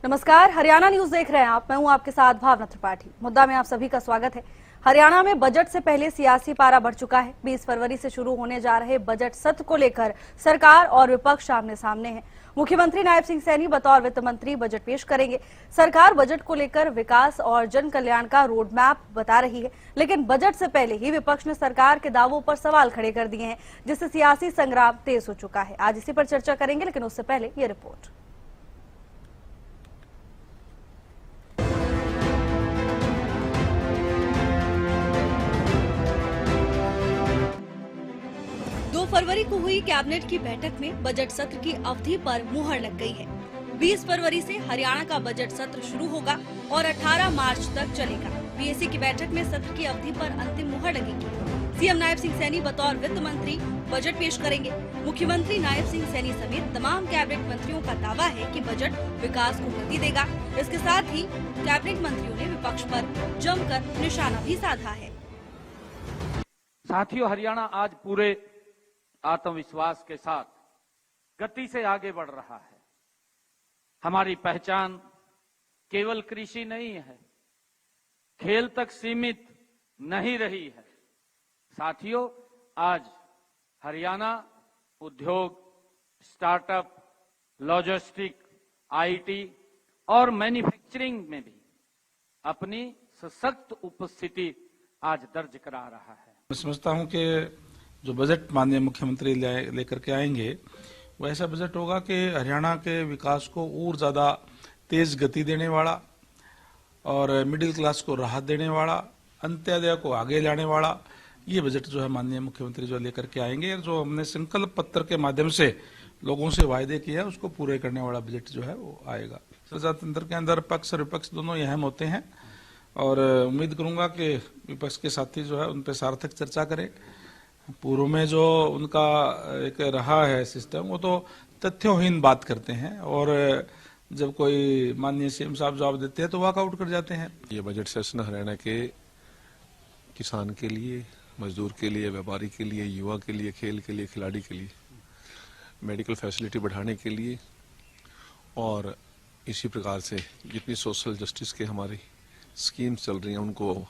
नमस्कार, हरियाणा न्यूज देख रहे हैं आप। मैं हूं आपके साथ भावना त्रिपाठी। मुद्दा में आप सभी का स्वागत है। हरियाणा में बजट से पहले सियासी पारा बढ़ चुका है। 20 फरवरी से शुरू होने जा रहे बजट सत्र को लेकर सरकार और विपक्ष आमने सामने है। मुख्यमंत्री नायब सिंह सैनी बतौर वित्त मंत्री बजट पेश करेंगे। सरकार बजट को लेकर विकास और जन कल्याण का रोड मैप बता रही है, लेकिन बजट से पहले ही विपक्ष ने सरकार के दावों पर सवाल खड़े कर दिए हैं, जिससे सियासी संग्राम तेज हो चुका है। आज इसी पर चर्चा करेंगे, लेकिन उससे पहले ये रिपोर्ट। फरवरी को हुई कैबिनेट की बैठक में बजट सत्र की अवधि पर मुहर लग गई है। 20 फरवरी से हरियाणा का बजट सत्र शुरू होगा और 18 मार्च तक चलेगा। बीएसी की बैठक में सत्र की अवधि पर अंतिम मुहर लगेगी। सीएम नायब सिंह सैनी बतौर वित्त मंत्री बजट पेश करेंगे। मुख्यमंत्री नायब सिंह सैनी समेत तमाम कैबिनेट मंत्रियों का दावा है कि बजट विकास को गति देगा। इसके साथ ही कैबिनेट मंत्रियों ने विपक्ष पर जमकर निशाना भी साधा है। साथियों, हरियाणा आज पूरे आत्मविश्वास के साथ गति से आगे बढ़ रहा है। हमारी पहचान केवल कृषि नहीं है, खेल तक सीमित नहीं रही है। साथियों, आज हरियाणा उद्योग, स्टार्टअप, लॉजिस्टिक, आईटी और मैन्युफैक्चरिंग में भी अपनी सशक्त उपस्थिति आज दर्ज करा रहा है। मैं समझता हूं कि जो बजट माननीय मुख्यमंत्री लेकर के आएंगे वो ऐसा बजट होगा कि हरियाणा के विकास को और ज्यादा तेज गति देने वाला और मिडिल क्लास को राहत देने वाला, अंत्योदय को आगे लाने वाला ये बजट जो है माननीय मुख्यमंत्री जो लेकर के आएंगे। जो हमने संकल्प पत्र के माध्यम से लोगों से वायदे किया उसको पूरे करने वाला बजट जो है वो आएगा। प्रजातंत्र के अंदर पक्ष और विपक्ष दोनों ही अहम होते हैं और उम्मीद करूंगा कि विपक्ष के साथी जो है उन पर सार्थक चर्चा करें। पूर्व में जो उनका एक रहा है सिस्टम, वो तो तथ्योहीन बात करते हैं और जब कोई माननीय सीएम साहब जवाब देते हैं तो वॉकआउट कर जाते हैं। ये बजट सेशन हरियाणा के किसान के लिए, मजदूर के लिए, व्यापारी के लिए, युवा के लिए, खेल के लिए, खिलाड़ी के लिए, मेडिकल फैसिलिटी बढ़ाने के लिए और इसी प्रकार से जितनी सोशल जस्टिस के हमारी स्कीम्स चल रही हैं उनको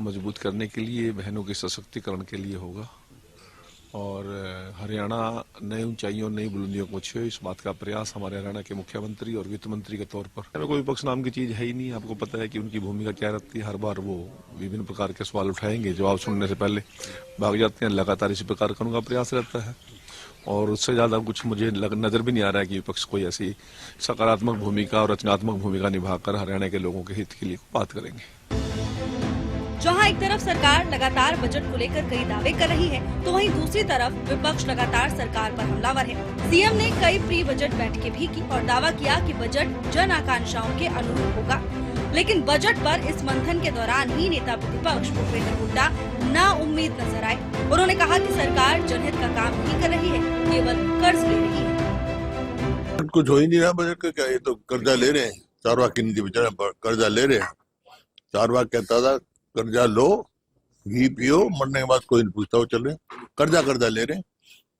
मजबूत करने के लिए, बहनों के सशक्तिकरण के लिए होगा और हरियाणा नई ऊंचाइयों, नई बुलंदियों को छुए, इस बात का प्रयास हमारे हरियाणा के मुख्यमंत्री और वित्त मंत्री के तौर पर। कोई विपक्ष नाम की चीज है ही नहीं। आपको पता है कि उनकी भूमिका क्या रहती है। हर बार वो विभिन्न प्रकार के सवाल उठाएंगे, जवाब सुनने से पहले भाग जाते हैं। लगातार इसी प्रकार का उनका प्रयास रहता है और उससे ज्यादा कुछ मुझे नजर भी नहीं आ रहा है कि विपक्ष कोई ऐसी सकारात्मक भूमिका और रचनात्मक भूमिका निभाकर हरियाणा के लोगों के हित के लिए बात करेंगे। जहां एक तरफ सरकार लगातार बजट को लेकर कई दावे कर रही है, तो वहीं दूसरी तरफ विपक्ष लगातार सरकार पर हमलावर है। सीएम ने कई प्री बजट बैठकें भी की और दावा किया कि बजट जन आकांक्षाओं के अनुरूप होगा, लेकिन बजट पर इस मंथन के दौरान ही नेता प्रतिपक्ष भूपेंद्र हुड्डा नाउम्मीद नजर आए। उन्होंने कहा कि सरकार जनहित का काम नहीं कर रही है, केवल कर्ज ले रही है। कुछ हो ही नहीं रहा बजट का, क्या ये तो कर्जा ले रहे हैं। चारवाक की नीति बेचारा कर्जा ले रहे हैं। चारवाक कहता था कर्जा लो, घी पियो, मरने के बाद कोई नहीं पूछता। वो चल रहे कर्जा ले रहे हैं,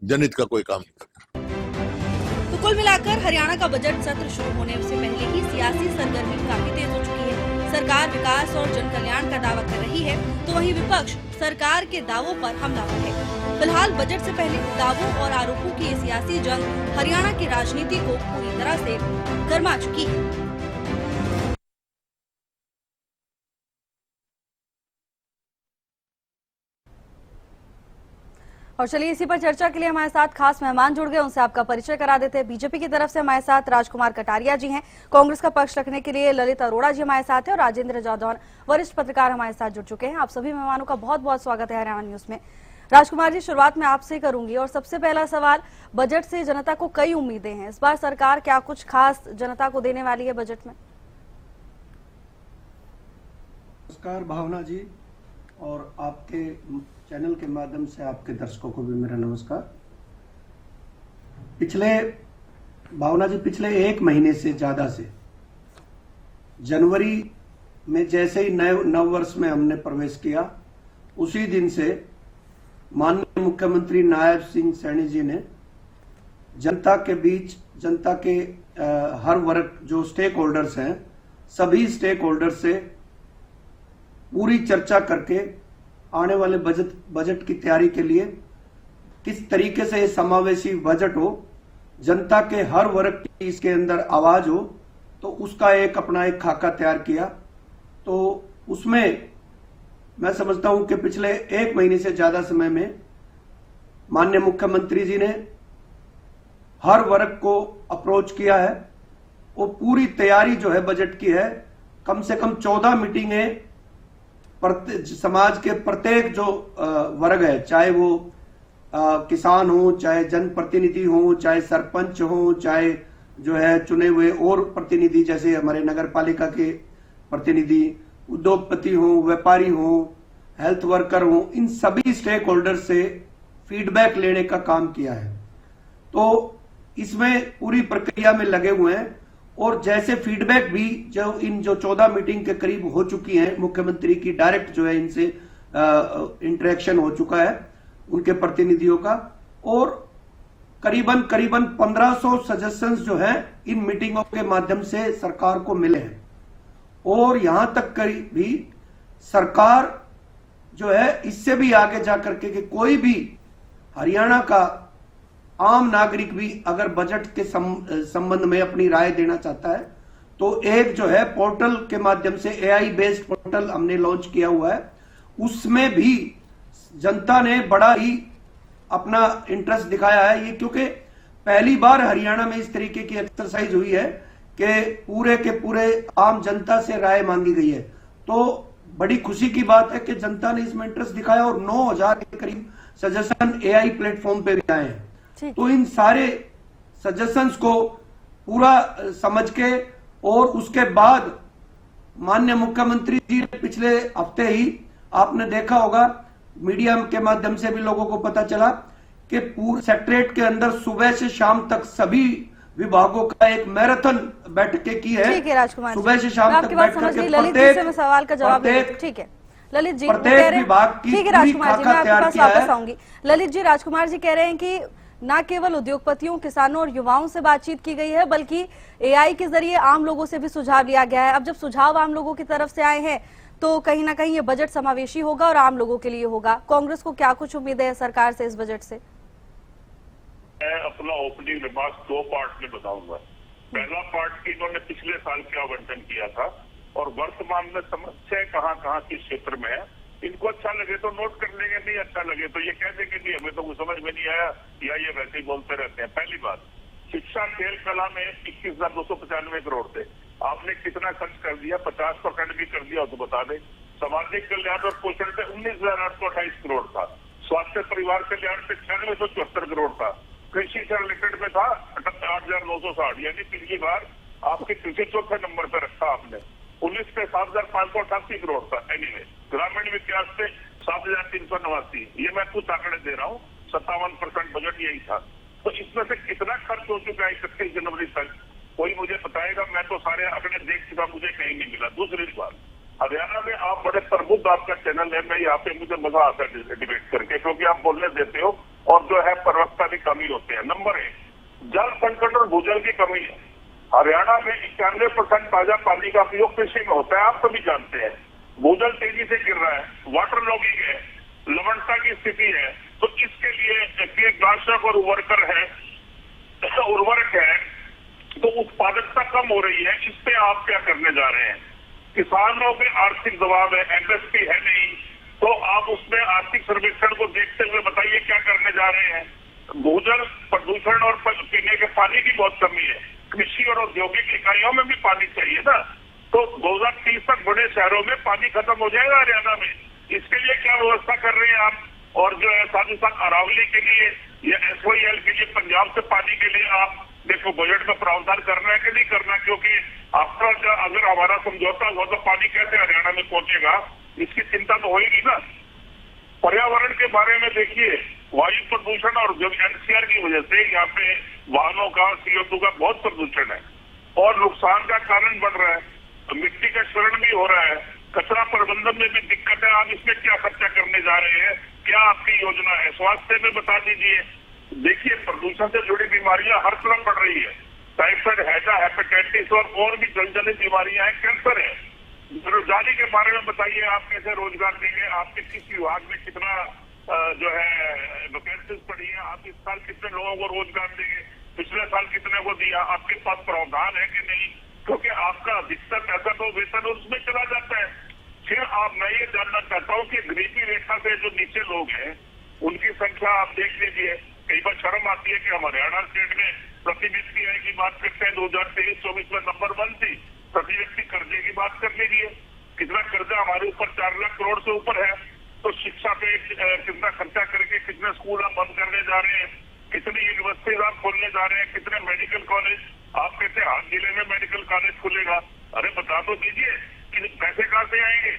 जनहित का कोई काम नहीं करता। तो कुल मिलाकर हरियाणा का बजट सत्र शुरू होने से पहले ही सियासी सरगर्मी काफी तेज हो चुकी है। सरकार विकास और जन कल्याण का दावा कर रही है, तो वहीं विपक्ष सरकार के दावों पर हमलावर है। फिलहाल बजट से पहले दावों और आरोपों की ये सियासी जंग हरियाणा की राजनीति को पूरी तरह से गरमा चुकी है। और चलिए इसी पर चर्चा के लिए हमारे साथ खास मेहमान जुड़ गए, उनसे आपका परिचय करा देते हैं। बीजेपी की तरफ से हमारे साथ राजकुमार कटारिया जी हैं, कांग्रेस का पक्ष रखने के लिए ललित अरोड़ा जी हमारे साथ हैं और राजेंद्र जादौन वरिष्ठ पत्रकार हमारे साथ जुड़ चुके हैं। आप सभी मेहमानों का बहुत बहुत स्वागत है हरियाणा न्यूज में। राजकुमार जी, शुरुआत में आपसे करूंगी और सबसे पहला सवाल, बजट से जनता को कई उम्मीदें हैं, इस बार सरकार क्या कुछ खास जनता को देने वाली है बजट में? नमस्कार भावना जी, और आपके चैनल के माध्यम से आपके दर्शकों को भी मेरा नमस्कार। पिछले एक महीने से ज्यादा से जनवरी में जैसे ही नव वर्ष में हमने प्रवेश किया, उसी दिन से माननीय मुख्यमंत्री नायब सिंह सैनी जी ने जनता के बीच, जनता के हर वर्ग जो स्टेक होल्डर्स हैं, सभी स्टेक होल्डर्स से पूरी चर्चा करके आने वाले बजट की तैयारी के लिए किस तरीके से ये समावेशी बजट हो, जनता के हर वर्ग की इसके अंदर आवाज हो, तो उसका अपना एक खाका तैयार किया। तो उसमें मैं समझता हूं कि पिछले 1 महीने से ज्यादा समय में माननीय मुख्यमंत्री जी ने हर वर्ग को अप्रोच किया है। वो पूरी तैयारी जो है बजट की है, कम से कम 14 मीटिंगें समाज के प्रत्येक जो वर्ग है, चाहे वो किसान हो, चाहे जनप्रतिनिधि हो, चाहे सरपंच हो, चाहे जो है चुने हुए और प्रतिनिधि जैसे हमारे नगर पालिका के प्रतिनिधि, उद्योगपति हो, व्यापारी हो, हेल्थ वर्कर हो, इन सभी स्टेक होल्डर से फीडबैक लेने का काम किया है। तो इसमें पूरी प्रक्रिया में लगे हुए हैं और जैसे फीडबैक भी जो 14 मीटिंग के करीब हो चुकी हैं, मुख्यमंत्री की डायरेक्ट जो है इनसे इंटरेक्शन हो चुका है उनके प्रतिनिधियों का, और करीबन 1500 सजेशंस जो हैं इन मीटिंगों के माध्यम से सरकार को मिले हैं। और यहां तक भी सरकार जो है इससे भी आगे जाकर के कि कोई भी हरियाणा का आम नागरिक भी अगर बजट के संबंध में अपनी राय देना चाहता है तो एक जो है पोर्टल के माध्यम से AI बेस्ड पोर्टल हमने लॉन्च किया हुआ है। उसमें भी जनता ने बड़ा ही अपना इंटरेस्ट दिखाया है। ये क्योंकि पहली बार हरियाणा में इस तरीके की एक्सरसाइज हुई है कि पूरे के पूरे आम जनता से राय मांगी गई है। तो बड़ी खुशी की बात है कि जनता ने इसमें इंटरेस्ट दिखाया और 9000 के करीब सजेशन AI प्लेटफॉर्म पे भी आए हैं। तो इन सारे सजेशंस को पूरा समझ के और उसके बाद माननीय मुख्यमंत्री जी ने पिछले हफ्ते ही आपने देखा होगा, मीडिया के माध्यम से भी लोगों को पता चला कि पूरे सेक्रेटरीट के अंदर सुबह से शाम तक सभी विभागों का एक मैराथन बैठकें की है। ठीक है राजकुमार, सुबह से शाम तक बैठ करके ललित जी से मैं सवाल का जवाब ठीक है ललित जी, ठीक है राजकुमार जी, मैं आपके पास वापस आऊंगी। ललित जी, राजकुमार जी कह रहे हैं कि न केवल उद्योगपतियों, किसानों और युवाओं से बातचीत की गई है बल्कि AI के जरिए आम लोगों से भी सुझाव लिया गया है। अब जब सुझाव आम लोगों की तरफ से आए हैं तो कहीं ना कहीं ये बजट समावेशी होगा और आम लोगों के लिए होगा। कांग्रेस को क्या कुछ उम्मीद है सरकार से इस बजट से? मैं अपना ओपनिंग रिमार्क्स 2 पार्ट में बताऊंगा। पहला पार्ट की इन्होंने पिछले साल क्या आवंटन किया था और वर्तमान में समस्या कहां किस क्षेत्र में है। इनको अच्छा लगे तो नोट कर लेंगे, नहीं अच्छा लगे तो ये कह देंगे कि हमें तो कुछ समझ में नहीं आया या ये वैसे ही बोलते रहते हैं। पहली बात, शिक्षा खेल कला में 21,295 करोड़ थे, आपने कितना खर्च कर दिया? 50% भी कर दिया तो बता दें। सामाजिक कल्याण और पोषण पे 19,828 करोड़ था, स्वास्थ्य परिवार कल्याण पे 9674 करोड़ था, कृषि से रिलेटेड में था 8,960, यानी पिछली बार आपके कृषि चौथे नंबर पर रखा आपने। पुलिस पे 7,588 करोड़ था। एनीवे, ग्रामीण विकास पे 7,389, ये मैं कुछ आंकड़े दे रहा हूँ, 57% बजट यही था। तो इसमें से कितना खर्च हो चुका है 31 जनवरी तक, कोई मुझे बताएगा? मैं तो सारे आंकड़े देख चुका, मुझे कहीं नहीं मिला। दूसरी बात, हरियाणा में आप बड़े प्रबुद्ध, आपका चैनल है, मैं यहाँ पे मुझे मजा आता है डिबेट करके, क्योंकि आप बोलने देते हो और जो है प्रवक्ता भी कमी होते हैं। नंबर 1, जल संकट और भूजल की कमी है। हरियाणा में 91% ताजा पानी का उपयोग कृषि में होता है, आप सभी जानते हैं। भूजल तेजी से गिर रहा है, वाटर लॉगिंग है, लवणता की स्थिति है। तो इसके लिए कीटनाशक और उर्वरक है, तो उत्पादकता कम हो रही है। इस पे आप क्या करने जा रहे हैं? किसानों पे आर्थिक दबाव है, MSP है नहीं, तो आप उसमें आर्थिक सर्वेक्षण को देखते हुए बताइए क्या करने जा रहे हैं। भूजल प्रदूषण और पीने के पानी की बहुत कमी है, कृषि और औद्योगिक इकाइयों में भी पानी चाहिए ना। तो 2030 तक बड़े शहरों में पानी खत्म हो जाएगा हरियाणा में, इसके लिए क्या व्यवस्था कर रहे हैं आप? और जो है साथ ही साथ अरावली के लिए या SYL के लिए, पंजाब से पानी के लिए आप देखो बजट में प्रावधान करना है कि नहीं करना, क्योंकि आपका अगर हमारा समझौता हुआ तो पानी कैसे हरियाणा में पहुंचेगा, इसकी चिंता तो होगी ना। पर्यावरण के बारे में देखिए, वायु प्रदूषण और NCR की वजह से यहाँ पे वाहनों का CO2 का बहुत प्रदूषण है और नुकसान का कारण बन रहा है। मिट्टी का क्षरण भी हो रहा है, कचरा प्रबंधन में भी दिक्कत है। आप इसमें क्या खर्चा करने जा रहे हैं? क्या आपकी योजना है? स्वास्थ्य में बता दीजिए, देखिए, प्रदूषण से जुड़ी बीमारियां हर तरफ बढ़ रही है। टाइफाइड, हैजा, हेपेटाइटिस और भी जलजनित बीमारियां हैं, कैंसर है। बेरोजगारी के बारे में बताइए, आप कैसे रोजगार देंगे? आपके किस विभाग में कितना जो है वैकेंसीज पड़ी है? आप इस साल कितने लोगों को रोजगार देंगे? पिछले साल कितने को दिया? आपके पास प्रावधान है कि नहीं? क्योंकि आपका अधिकतर पैसा तो वेतन उसमें चला जाता है। फिर मैं ये जानना चाहता हूँ कि गरीबी रेखा से जो नीचे लोग हैं उनकी संख्या आप देख लीजिए। कई बार शर्म आती है कि हम हरियाणा स्टेट में प्रति व्यक्ति आय की बात करते हैं। 2023-24 में नंबर 1 थी प्रति व्यक्ति कर्जे की बात कर लीजिए। कितना कर्जा हमारे ऊपर 4 लाख करोड़ से ऊपर है। तो शिक्षा पे कितना खर्चा करके कितने स्कूल हम बंद करने जा रहे हैं, कितनी यूनिवर्सिटीज आप खोलने जा रहे हैं, कितने मेडिकल कॉलेज। आप कहते हैं हर जिले में मेडिकल कॉलेज खुलेगा। अरे बता तो दीजिए कि पैसे कहाँ से आएंगे?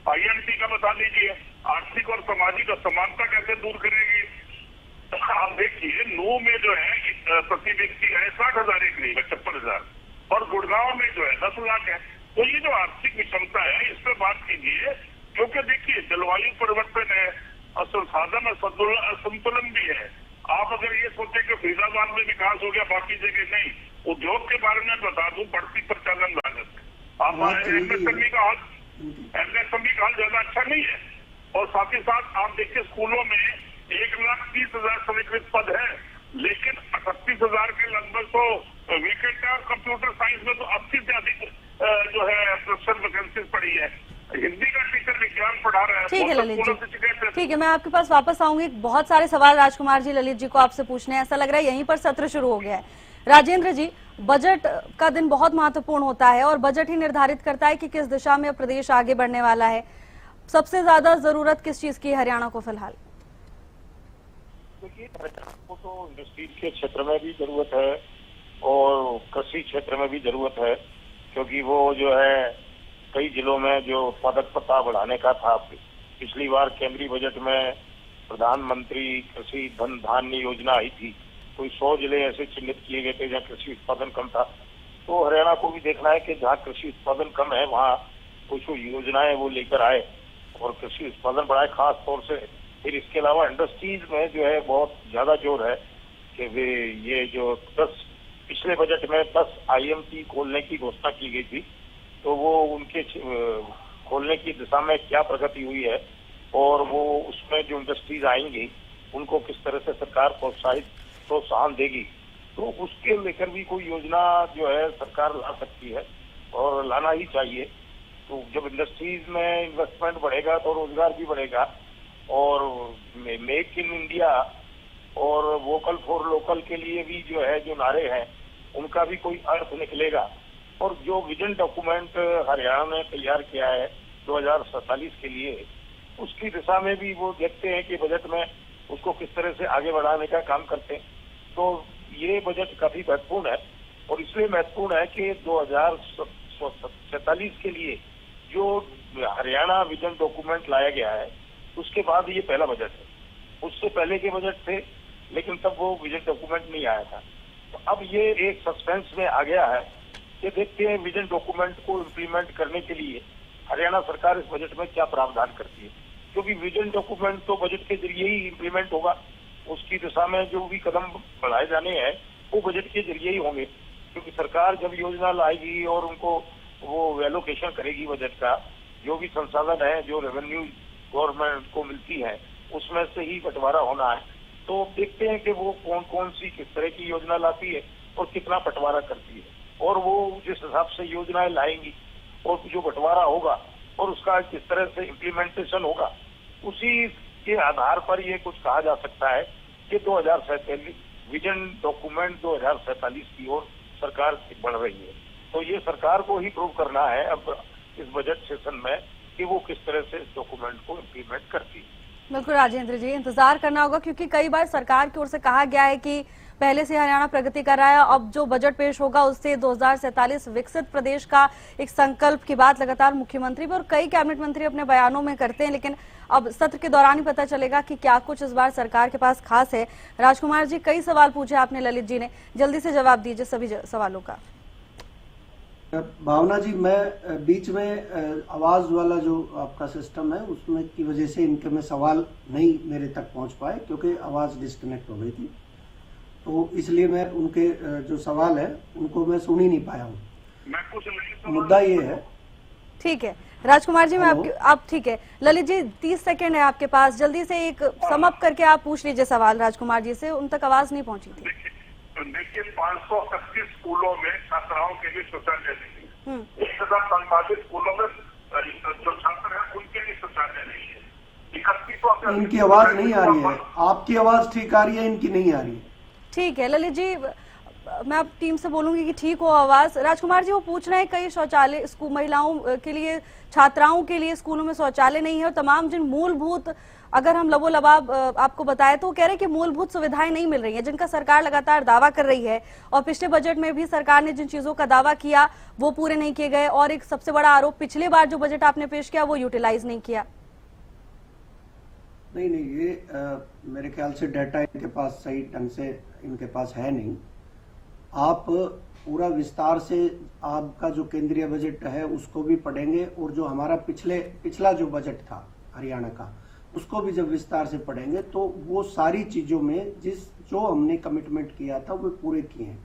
IMT का बता दीजिए। आर्थिक और सामाजिक असमानता कैसे दूर करेगी? आप देखिए, नू में जो है प्रति व्यक्ति है 60,000 एक नहीं, 55,000, और गुड़गांव में जो है 10 लाख है। तो ये जो आर्थिक विषमता है, इस पर बात कीजिए। क्योंकि देखिए, जलवायु परिवर्तन है और संसाधन असंतुलन भी है। आप अगर ये सोचे कि फरीदाबाद में विकास हो गया, बाकी जगह नहीं। उद्योग के बारे में बता दूं, बढ़ती प्रचालन लागत। आप MSME का हाल ज्यादा अच्छा नहीं है। और साथ ही साथ आप देखिए, स्कूलों में 1,30,000 स्वीकृत पद है, लेकिन 38,000 के लगभग तो वेकेंट है। और कंप्यूटर साइंस में तो 80 से अधिक जो है प्रोफेशनल वैकेंसीज पड़ी है। हिंदी का टीचर विज्ञान पढ़ा रहा है। ठीक है ललित जी, ठीक है, मैं आपके पास वापस आऊंगी। बहुत सारे सवाल राजकुमार जी ललित जी को आपसे पूछने हैं। ऐसा लग रहा है यहीं पर सत्र शुरू हो गया है। राजेंद्र जी, बजट का दिन बहुत महत्वपूर्ण होता है और बजट ही निर्धारित करता है कि किस दिशा में प्रदेश आगे बढ़ने वाला है। सबसे ज्यादा जरूरत किस चीज की है हरियाणा को फिलहाल? देखिए, हरियाणा को तो इंडस्ट्रीज के क्षेत्र में भी जरूरत है और कृषि क्षेत्र में भी जरूरत है, क्योंकि वो जो है कई जिलों में जो उत्पादकता बढ़ाने का था। पिछली बार केंद्रीय बजट में प्रधानमंत्री कृषि धन धान्य योजना आई थी। कोई 100 जिले ऐसे चिन्हित किए गए थे जहाँ कृषि उत्पादन कम था। तो हरियाणा को भी देखना है कि जहाँ कृषि उत्पादन कम है वहाँ कुछ योजनाएं वो लेकर आए और कृषि उत्पादन बढ़ाए, खास तौर से। फिर इसके अलावा इंडस्ट्रीज में जो है बहुत ज्यादा जोर है कि वे ये जो पिछले बजट में 10 IMT खोलने की घोषणा की गई थी, तो वो उनके खोलने की दिशा में क्या प्रगति हुई है और वो उसमें जो इंडस्ट्रीज आएंगी उनको किस तरह से सरकार प्रोत्साहन देगी, तो उसके लेकर भी कोई योजना जो है सरकार ला सकती है और लाना ही चाहिए। तो जब इंडस्ट्रीज में इन्वेस्टमेंट बढ़ेगा तो रोजगार भी बढ़ेगा और मेक इन इंडिया और वोकल फॉर लोकल के लिए भी जो है जो नारे हैं उनका भी कोई अर्थ निकलेगा। और जो विजन डॉक्यूमेंट हरियाणा ने तैयार किया है 2047 के लिए, उसकी दिशा में भी वो देखते हैं कि बजट में उसको किस तरह से आगे बढ़ाने का काम करते हैं। तो ये बजट काफी महत्वपूर्ण है और इसलिए महत्वपूर्ण है कि 2047 के लिए जो हरियाणा विजन डॉक्यूमेंट लाया गया है उसके बाद ये पहला बजट है। उससे पहले के बजट थे लेकिन तब वो विजन डॉक्यूमेंट नहीं आया था। तो अब ये एक सस्पेंस में आ गया है कि देखते हैं विजन डॉक्यूमेंट को इम्प्लीमेंट करने के लिए हरियाणा सरकार इस बजट में क्या प्रावधान करती है, क्योंकि विजन डॉक्यूमेंट तो बजट के जरिए ही इम्प्लीमेंट होगा। उसकी दिशा में जो भी कदम बढ़ाए जाने हैं वो बजट के जरिए ही होंगे, क्योंकि सरकार जब योजना लाएगी और उनको वो एलोकेशन करेगी बजट का, जो भी संसाधन है जो रेवेन्यू गवर्नमेंट को मिलती है उसमें से ही बंटवारा होना है। तो देखते हैं कि वो कौन कौन सी किस तरह की योजना लाती है और कितना बंटवारा करती है, और वो जिस हिसाब से योजनाएं लाएंगी और जो बंटवारा होगा और उसका किस तरह से इम्प्लीमेंटेशन होगा, उसी के आधार पर ये कुछ कहा जा सकता है कि 2047 विजन डॉक्यूमेंट 2047 की ओर सरकार बढ़ रही है। तो ये सरकार को ही प्रूव करना है अब इस बजट सेशन में कि वो किस तरह से इस डॉक्यूमेंट को इम्प्लीमेंट करती है। बिल्कुल राजेंद्र जी, इंतजार करना होगा, क्योंकि कई बार सरकार की ओर से कहा गया है कि पहले से हरियाणा प्रगति कर रहा है, अब जो बजट पेश होगा उससे 2047 विकसित प्रदेश का एक संकल्प की बात लगातार मुख्यमंत्री भी और कई कैबिनेट मंत्री अपने बयानों में करते हैं, लेकिन अब सत्र के दौरान ही पता चलेगा कि क्या कुछ इस बार सरकार के पास खास है। राजकुमार जी, कई सवाल पूछे आपने ललित जी ने, जल्दी से जवाब दीजिए सभी सवालों का। भावना जी, मैं बीच में आवाज वाला जो आपका सिस्टम है उसमें की वजह से इनके में सवाल नहीं मेरे तक पहुंच पाए, क्योंकि आवाज डिस्कनेक्ट हो गई थी। तो इसलिए मैं उनके जो सवाल है उनको मैं सुन ही नहीं पाया हूँ। मैं कुछ नहीं मुद्दा ये है। ठीक है राजकुमार जी, मैं हेलो। आप ठीक है ललित जी, 30 सेकंड है आपके पास, जल्दी से एक समाप्त करके आप पूछ लीजिए सवाल राजकुमार जी से, उन तक आवाज नहीं पहुंची थी। देखिए 531 स्कूलों में छात्राओं के लिए शौचालय नहीं है। 1047 स्कूलों में जो छात्र हैं उनके लिए शौचालय नहीं है। 31 इनकी आवाज नहीं आ रही है, आपकी आवाज ठीक आ रही है, इनकी नहीं आ रही है। ठीक है ललित जी, मैं अब टीम से बोलूंगी कि ठीक हो आवाज। राजकुमार जी वो पूछ रहे हैं कई शौचालय स्कूल महिलाओं के लिए, छात्राओं के लिए स्कूलों में शौचालय नहीं है, और तमाम जिन मूलभूत, अगर हम लबोलबाब आपको बताएं तो कह रहे हैं कि मूलभूत सुविधाएं नहीं मिल रही हैं, जिनका सरकार लगातार दावा कर रही है, और पिछले बजट में भी सरकार ने जिन चीजों का दावा किया वो पूरे नहीं किए गए, और एक सबसे बड़ा आरोप, पिछले बार जो बजट आपने पेश किया वो यूटिलाइज नहीं किया। नहीं, ये मेरे ख्याल से डाटा इनके पास सही ढंग से इनके पास है नहीं। आप पूरा विस्तार से आपका जो केंद्रीय बजट है उसको भी पढ़ेंगे, और जो हमारा पिछला जो बजट था हरियाणा का उसको भी जब विस्तार से पढ़ेंगे तो वो सारी चीजों में जो हमने कमिटमेंट किया था वो पूरे किए हैं।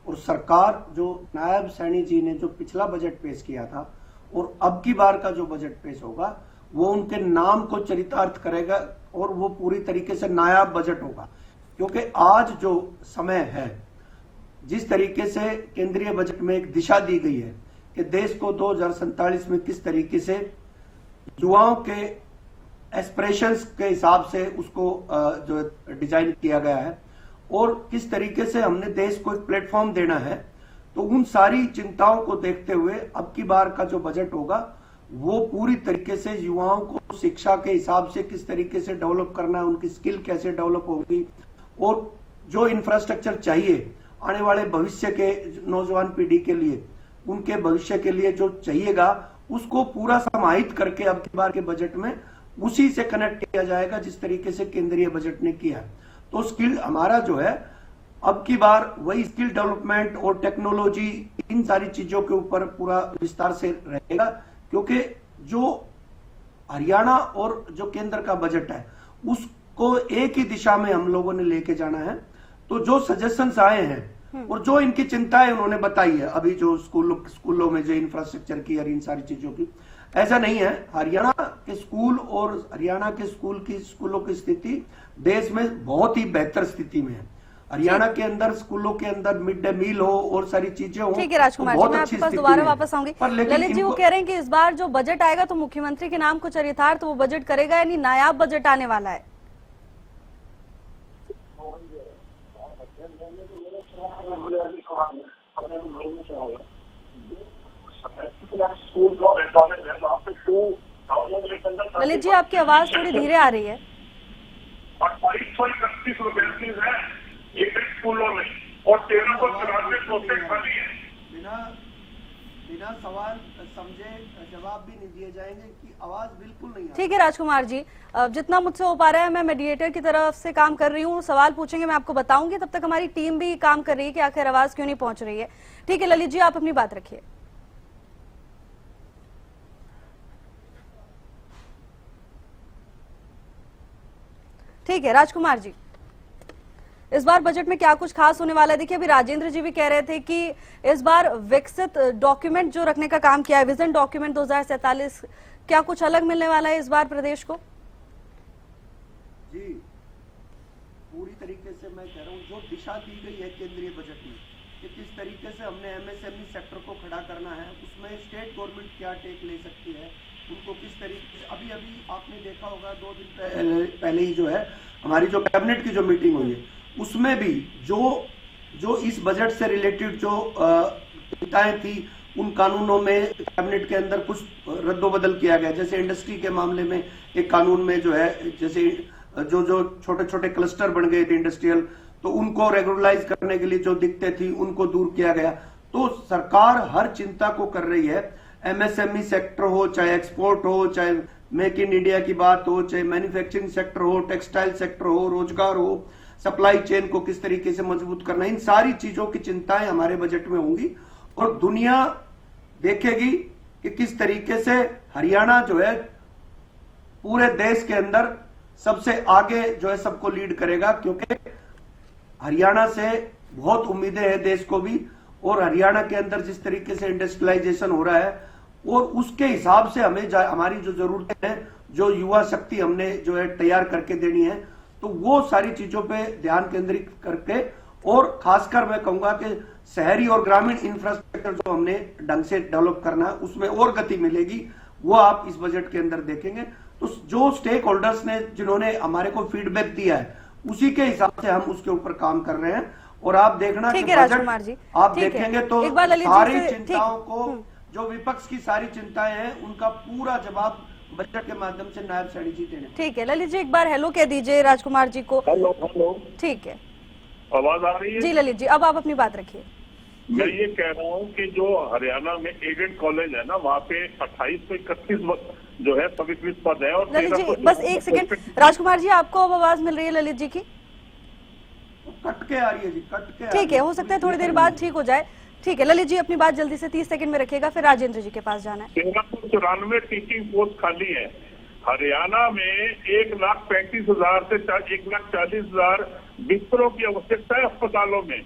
और सरकार, जो नायब सैनी जी ने जो पिछला बजट पेश किया था और अब की बार का जो बजट पेश होगा वो उनके नाम को चरितार्थ करेगा, और वो पूरी तरीके से नायाब बजट होगा। क्योंकि आज जो समय है, जिस तरीके से केंद्रीय बजट में एक दिशा दी गई है कि देश को 2047 में किस तरीके से युवाओं के एस्पिरेशंस के हिसाब से उसको जो डिजाइन किया गया है, और किस तरीके से हमने देश को एक प्लेटफॉर्म देना है, तो उन सारी चिंताओं को देखते हुए अब की बार का जो बजट होगा वो पूरी तरीके से युवाओं को शिक्षा के हिसाब से किस तरीके से डेवलप करना है, उनकी स्किल कैसे डेवलप होगी, और जो इंफ्रास्ट्रक्चर चाहिए आने वाले भविष्य के नौजवान पीढ़ी के लिए, उनके भविष्य के लिए जो चाहिएगा उसको पूरा समाहित करके अब की बार के बजट में उसी से कनेक्ट किया जाएगा जिस तरीके से केंद्रीय बजट ने किया। तो स्किल हमारा जो है अब की बार वही स्किल डेवलपमेंट और टेक्नोलॉजी, इन सारी चीजों के ऊपर पूरा विस्तार से रहेगा। क्योंकि जो हरियाणा और जो केंद्र का बजट है उसको एक ही दिशा में हम लोगों ने लेके जाना है। तो जो सजेशंस आए हैं और जो इनकी चिंताएं उन्होंने बताई है, अभी जो स्कूलों में जो इंफ्रास्ट्रक्चर की और इन सारी चीजों की, ऐसा नहीं है। हरियाणा के स्कूल और हरियाणा के स्कूलों की स्थिति देश में बहुत ही बेहतर स्थिति में है। हरियाणा के अंदर स्कूलों के अंदर मिड डे मील हो और सारी चीजें हो। ठीक है राजकुमार जी, मैं आपके पास दोबारा वापस आऊंगी। ललित जी वो कह रहे हैं कि इस बार जो बजट आएगा तो मुख्यमंत्री के नाम को चरितार्थ वो बजट करेगा, यानी नायाब बजट आने वाला है। ललित जी आपकी आवाज थोड़ी धीरे आ रही है। और 2231 रुपए फीस है एक स्कूलों में, और 1394 पोस्टें खाली है। बिना सवाल समझे जवाब भी नहीं दिए जाएंगे कि आवाज बिल्कुल नहीं। ठीक है राजकुमार जी, जितना मुझसे हो पा रहा है मैं मीडिएटर की तरफ से काम कर रही हूँ, सवाल पूछेंगे मैं आपको बताऊंगी, तब तक हमारी टीम भी काम कर रही है कि आखिर आवाज क्यों नहीं पहुंच रही है। ठीक है ललित जी, आप अपनी बात रखिए। ठीक है राजकुमार जी, इस बार बजट में क्या कुछ खास होने वाला है? देखिए अभी राजेंद्र जी भी कह रहे थे कि इस बार विकसित डॉक्यूमेंट जो रखने का काम किया है, विजन डॉक्यूमेंट 2047, क्या कुछ अलग मिलने वाला है इस बार प्रदेश को? जी पूरी तरीके से मैं कह रहा हूँ, जो दिशा दी गई है केंद्रीय बजट में कि किस तरीके से हमने एमएसएमई सेक्टर को खड़ा करना है, उसमें स्टेट गवर्नमेंट क्या टेक ले सकती है, उनको किस तरीके से, अभी आपने देखा होगा 2 दिन पहले ही जो है हमारी जो कैबिनेट की जो मीटिंग हुई है उसमें भी जो इस बजट से रिलेटेड जो चिंताएं थी, उन कानूनों में कैबिनेट के अंदर कुछ रद्दोबदल किया गया। जैसे इंडस्ट्री के मामले में एक कानून में जो है, जैसे जो छोटे छोटे क्लस्टर बन गए थे इंडस्ट्रियल, तो उनको रेगुलराइज करने के लिए जो दिक्कतें थी उनको दूर किया गया। तो सरकार हर चिंता को कर रही है, एमएसएमई सेक्टर हो, चाहे एक्सपोर्ट हो, चाहे मेक इन इंडिया की बात हो, चाहे मैन्युफैक्चरिंग सेक्टर हो, टेक्सटाइल सेक्टर हो, रोजगार हो, सप्लाई चेन को किस तरीके से मजबूत करना, इन सारी चीजों की चिंताएं हमारे बजट में होंगी। और दुनिया देखेगी कि किस तरीके से हरियाणा जो है पूरे देश के अंदर सबसे आगे जो है सबको लीड करेगा। क्योंकि हरियाणा से बहुत उम्मीदें हैं देश को भी, और हरियाणा के अंदर जिस तरीके से इंडस्ट्रियलाइजेशन हो रहा है और उसके हिसाब से हमें हमारी जो जरूरतें हैं, जो युवा शक्ति हमने जो है तैयार करके देनी है, तो वो सारी चीजों पे ध्यान केंद्रित करके, और खासकर मैं कहूंगा कि शहरी और ग्रामीण इंफ्रास्ट्रक्चर जो हमने ढंग से डेवलप करना है उसमें और गति मिलेगी, वो आप इस बजट के अंदर देखेंगे। तो जो स्टेक होल्डर्स ने जिन्होंने हमारे को फीडबैक दिया है उसी के हिसाब से हम उसके ऊपर काम कर रहे हैं। और आप देखना ठीक कि है बजट राजकुमार जी, आप ठीक है। देखेंगे तो एक बार ललित जी सारी से- चिंताओं ठीक। को, जो विपक्ष की सारी चिंताएं हैं उनका पूरा जवाब बजट के माध्यम से नायब सैनी जी देने। ठीक है ललित जी, एक बार हेलो कह दीजिए राजकुमार जी को। हेलो हेलो, ठीक है आवाज आ रही है? जी ललित जी, अब आप अपनी बात रखिए। मैं ये कह रहा हूँ कि जो हरियाणा में एडेड कॉलेज है ना, वहाँ पे 28 से 31 जो है स्वीकृत पद है, और ललित 13 जी बस एक सेकंड, राजकुमार जी आपको अब आवाज मिल रही है ललित जी की? कट के आ रही है जी, कट के आ रही ठीक है, हो सकता है थोड़ी देर बाद ठीक हो जाए। ठीक है ललित जी, अपनी बात जल्दी से 30 सेकंड में रखिएगा, फिर राजेंद्र जी के पास जाना है। 1394 टीचिंग पोस्ट खाली है। हरियाणा में 1,35,000 से 1,40,000 बिस्तरों की आवश्यकता है अस्पतालों में,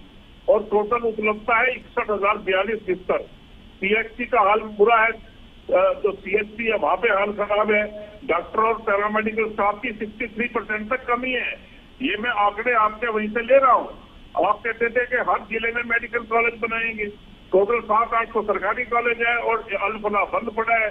और टोटल उपलब्धता है 61,042 बिस्तर। सीएचसी का हाल बुरा है, जो सीएचसी है वहाँ पे हाल खराब है। डॉक्टर और पैरामेडिकल स्टाफ की 63% तक कमी है। ये मैं आंकड़े आपके वहीं से ले रहा हूँ। आप कहते थे कि हर जिले में मेडिकल कॉलेज बनाएंगे, टोटल 7-8 तो सरकारी कॉलेज है और अल्फला बंद पड़ा है।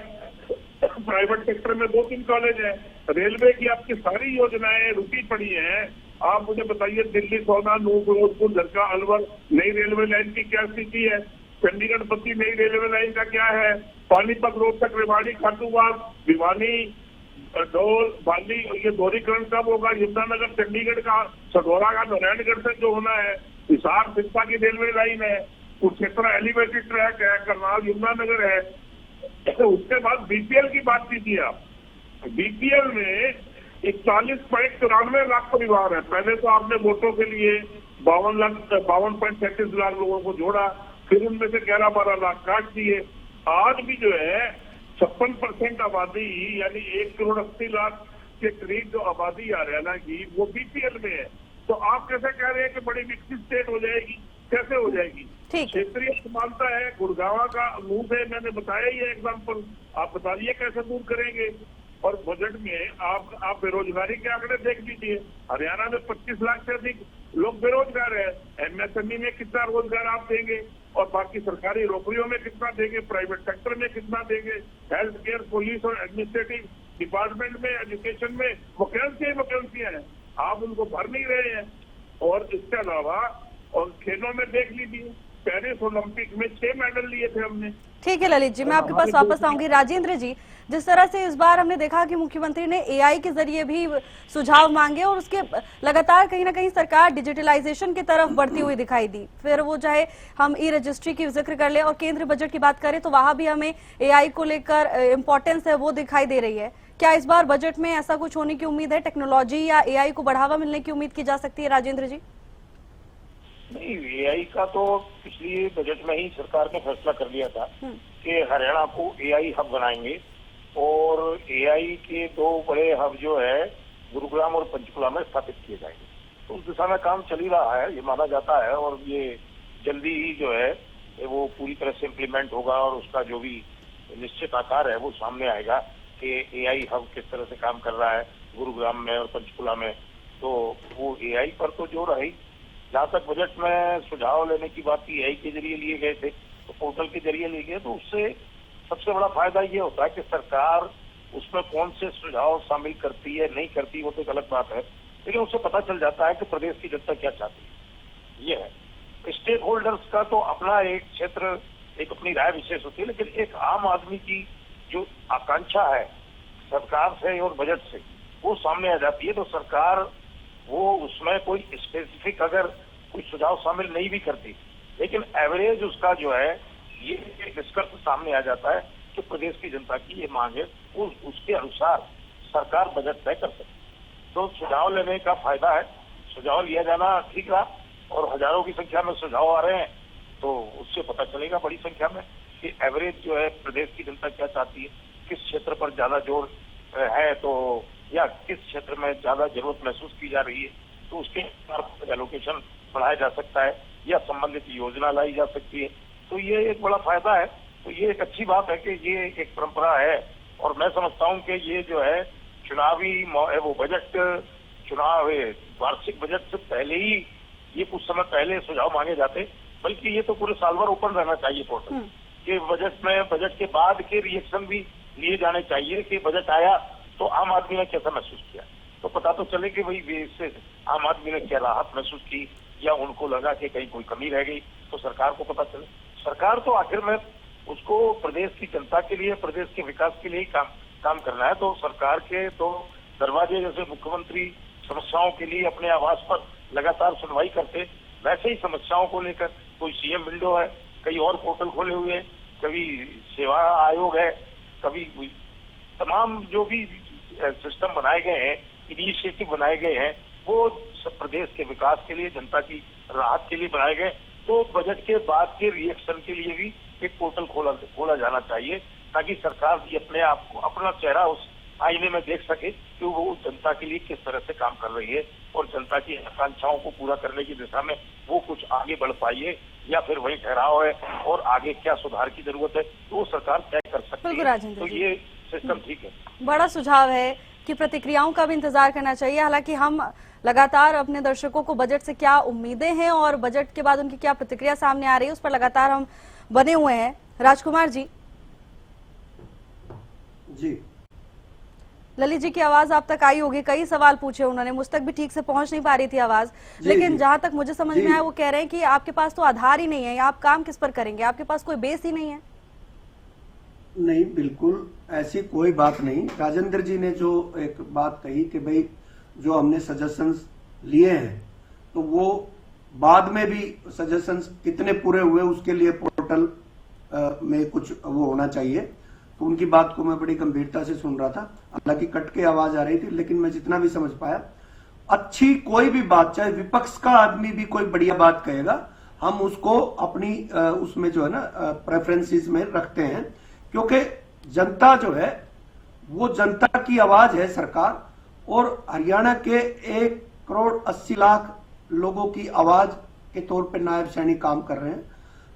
प्राइवेट सेक्टर में 2-3 कॉलेज है। रेलवे की आपकी सारी योजनाएं रुकी पड़ी हैं। आप मुझे बताइए, दिल्ली सोना, नूह, फिरोजपुर, झरका, अलवर, नई रेलवे लाइन की क्या स्थिति है? चंडीगढ़ बत्ती नई रेलवे लाइन का क्या है? पानीपत रोड तक रेवाड़ी, खाटूवाल, भिवानी, डोल, बाली, ये दोहरीकरण कब होगा? यमुनानगर चंडीगढ़ का, सगौरा का नारायणगढ़ से जो होना है। हिसार सिरसा की रेलवे लाइन है, कुरुक्षेत्र एलिवेटेड ट्रैक है, करनाल यमुनानगर है। उसके बाद बीपीएल की बात कीजिए आप। बीपीएल में 41.94 लाख परिवार है। पहले तो आपने वोटों के लिए 52.33 लाख लोगों को जोड़ा, फिर उनमें से 11-12 लाख काट दिए। आज भी जो है 56% आबादी, यानी 1,80,00,000 के करीब जो आबादी है हरियाणा की, वो बीपीएल में है। तो आप कैसे कह रहे हैं कि बड़ी विकसित स्टेट हो जाएगी? कैसे हो जाएगी? ठीक। क्षेत्रीय समानता है। गुड़गांव का मुंह से मैंने बताया ही है एग्जाम्पल, आप बताइए कैसे दूर करेंगे? और बजट में आप बेरोजगारी के आंकड़े देख लीजिए। हरियाणा में 25 लाख से अधिक लोग बेरोजगार है। एमएसएमई में कितना रोजगार आप देंगे, और बाकी सरकारी नौकरियों में कितना देंगे, प्राइवेट सेक्टर में कितना देंगे? हेल्थ केयर, पुलिस और एडमिनिस्ट्रेटिव डिपार्टमेंट में, एजुकेशन में वैकेंसियां हैं, आप उनको भर नहीं रहे हैं। और इसके अलावा और खेलों में देख लीजिए, पेरिस ओलंपिक में 6 मेडल लिए थे हमने। ठीक है ललित जी, मैं आपके पास वापस आऊंगी। राजेंद्र जी, जिस तरह से इस बार हमने देखा कि मुख्यमंत्री ने एआई के जरिए भी सुझाव मांगे, और उसके लगातार कहीं ना कहीं सरकार डिजिटलाइजेशन की तरफ बढ़ती हुई दिखाई दी। फिर वो चाहे हम ई रजिस्ट्री की जिक्र कर ले और केंद्रीय बजट की बात करें तो वहां भी हमें एआई को लेकर इम्पोर्टेंस है वो दिखाई दे रही है। क्या इस बार बजट में ऐसा कुछ होने की उम्मीद है? टेक्नोलॉजी या एआई को बढ़ावा मिलने की उम्मीद की जा सकती है? राजेंद्र जी नहीं, एआई का तो पिछली बजट में ही सरकार ने फैसला कर लिया था कि हरियाणा को एआई हब बनाएंगे, और एआई के 2 बड़े हब जो है गुरुग्राम और पंचकुला में स्थापित किए जाएंगे। तो उस दिशा में काम चल ही रहा है, ये माना जाता है, और ये जल्दी ही जो है वो पूरी तरह से इम्प्लीमेंट होगा, और उसका जो भी निश्चित आकार है वो सामने आएगा कि एआई हब किस तरह से काम कर रहा है गुरुग्राम में और पंचकुला में। तो वो एआई पर तो जोर है ही। जहाँ तक बजट में सुझाव लेने की बात की, एआई के जरिए लिए गए थे, तो पोर्टल के जरिए लिए गए, तो उससे सबसे बड़ा फायदा ये होता है कि सरकार उसमें कौन से सुझाव शामिल करती है, नहीं करती, वो तो एक अलग बात है, लेकिन उससे पता चल जाता है कि प्रदेश की जनता क्या चाहती है। ये है स्टेक होल्डर्स का तो अपना एक क्षेत्र, एक अपनी राय विशेष होती है, लेकिन एक आम आदमी की जो आकांक्षा है सरकार से और बजट से, वो सामने आ जाती है। तो सरकार वो उसमें कोई स्पेसिफिक अगर कोई सुझाव शामिल नहीं भी करती, लेकिन एवरेज उसका जो है ये निष्कर्ष सामने आ जाता है कि प्रदेश की जनता की ये मांग है, उसके अनुसार सरकार बजट तय कर सकती है। तो सुझाव लेने का फायदा है, सुझाव लिया जाना ठीक रहा, और हजारों की संख्या में सुझाव आ रहे हैं, तो उससे पता चलेगा बड़ी संख्या में कि एवरेज जो है प्रदेश की जनता क्या चाहती है, किस क्षेत्र पर ज्यादा जोर है, तो या किस क्षेत्र में ज्यादा जरूरत महसूस की जा रही है, तो उसके एलोकेशन बढ़ाया जा सकता है या संबंधित योजना लाई जा सकती है। तो ये एक बड़ा फायदा है। तो ये एक अच्छी बात है कि ये एक परंपरा है। और मैं समझता हूँ कि ये जो है चुनावी वो बजट चुनाव वार्षिक बजट से पहले ही ये कुछ समय पहले सुझाव मांगे जाते, बल्कि ये तो पूरे साल भर ओपन रहना चाहिए पोर्टल कि बजट के बाद के रिएक्शन भी लिए जाने चाहिए कि बजट आया तो आम आदमी ने कैसा महसूस किया, तो पता तो चले कि भाई इससे आम आदमी ने क्या राहत महसूस की या उनको लगा कि कहीं कोई कमी रह गई, तो सरकार को पता चले। सरकार तो आखिर में उसको प्रदेश की जनता के लिए, प्रदेश के विकास के लिए ही काम करना है। तो सरकार के तो दरवाजे जैसे मुख्यमंत्री समस्याओं के लिए अपने आवास पर लगातार सुनवाई करते, वैसे ही समस्याओं को लेकर कोई सीएम विंडो है, कई और पोर्टल खोले हुए हैं, कभी सेवा आयोग है, कभी तमाम जो भी सिस्टम बनाए गए हैं, इनिशिएटिव बनाए गए हैं, वो प्रदेश के विकास के लिए, जनता की राहत के लिए बनाए गए। तो बजट के बाद के रिएक्शन के लिए भी एक पोर्टल खोला जाना चाहिए, ताकि सरकार भी अपने आप को, अपना चेहरा उस आईने में देख सके कि वो जनता के लिए किस तरह से काम कर रही है और जनता की आकांक्षाओं को पूरा करने की दिशा में वो कुछ आगे बढ़ पाई है या फिर वही ठहराव है और आगे क्या सुधार की जरूरत है, तो वो सरकार तय कर सकती है। तो ये सिस्टम ठीक है। बड़ा सुझाव है कि प्रतिक्रियाओं का भी इंतजार करना चाहिए। हालांकि हम लगातार अपने दर्शकों को बजट से क्या उम्मीदें हैं और बजट के बाद उनकी क्या प्रतिक्रिया सामने आ रही है, उस पर लगातार हम बने हुए हैं। राजकुमार जी। जी, ललित जी की आवाज आप तक आई होगी, कई सवाल पूछे उन्होंने, मुझ तक भी ठीक से पहुंच नहीं पा रही थी आवाज, लेकिन जहां तक मुझे समझ में आया वो कह रहे हैं कि आपके पास तो आधार ही नहीं है, आप काम किस पर करेंगे, आपके पास कोई बेस ही नहीं है। नहीं, बिल्कुल ऐसी कोई बात नहीं। राजेंद्र जी ने जो एक बात कही कि भाई जो हमने सजेशंस लिए हैं तो वो बाद में भी सजेशंस कितने पूरे हुए उसके लिए पोर्टल में कुछ वो होना चाहिए, तो उनकी बात को मैं बड़ी गंभीरता से सुन रहा था। हालांकि कट के आवाज आ रही थी, लेकिन मैं जितना भी समझ पाया, अच्छी कोई भी बात, चाहे विपक्ष का आदमी भी कोई बढ़िया बात कहेगा, हम उसको अपनी उसमें जो है ना प्रेफरेंसेस में रखते हैं, क्योंकि जनता जो है वो जनता की आवाज है सरकार, और हरियाणा के 1,80,00,000 लोगों की आवाज के तौर पे नायब सैनी काम कर रहे हैं।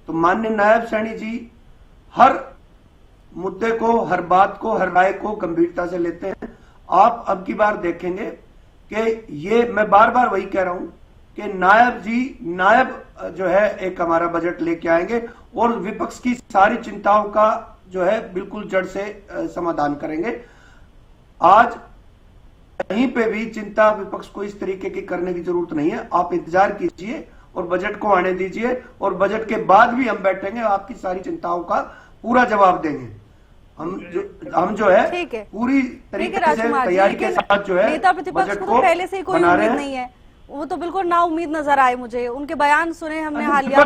तो माननीय नायब सैनी जी हर मुद्दे को, हर बात को, हर राय को गंभीरता से लेते हैं। आप अब की बार देखेंगे कि ये मैं बार बार वही कह रहा हूं कि नायब जो है एक हमारा बजट लेके आएंगे और विपक्ष की सारी चिंताओं का जो है बिल्कुल जड़ से समाधान करेंगे। आज कहीं पे भी चिंता विपक्ष को इस तरीके की करने की जरूरत नहीं है। आप इंतजार कीजिए और बजट को आने दीजिए, और बजट के बाद भी हम बैठेंगे, आपकी सारी चिंताओं का पूरा जवाब देंगे। हम जो है पूरी तरीके से तैयारी के साथ जो है नेता प्रतिपक्ष को तो पहले से ही कोई उम्मीद नहीं है, वो तो बिल्कुल ना उम्मीद नजर आए मुझे, उनके बयान सुने हमने हालिया।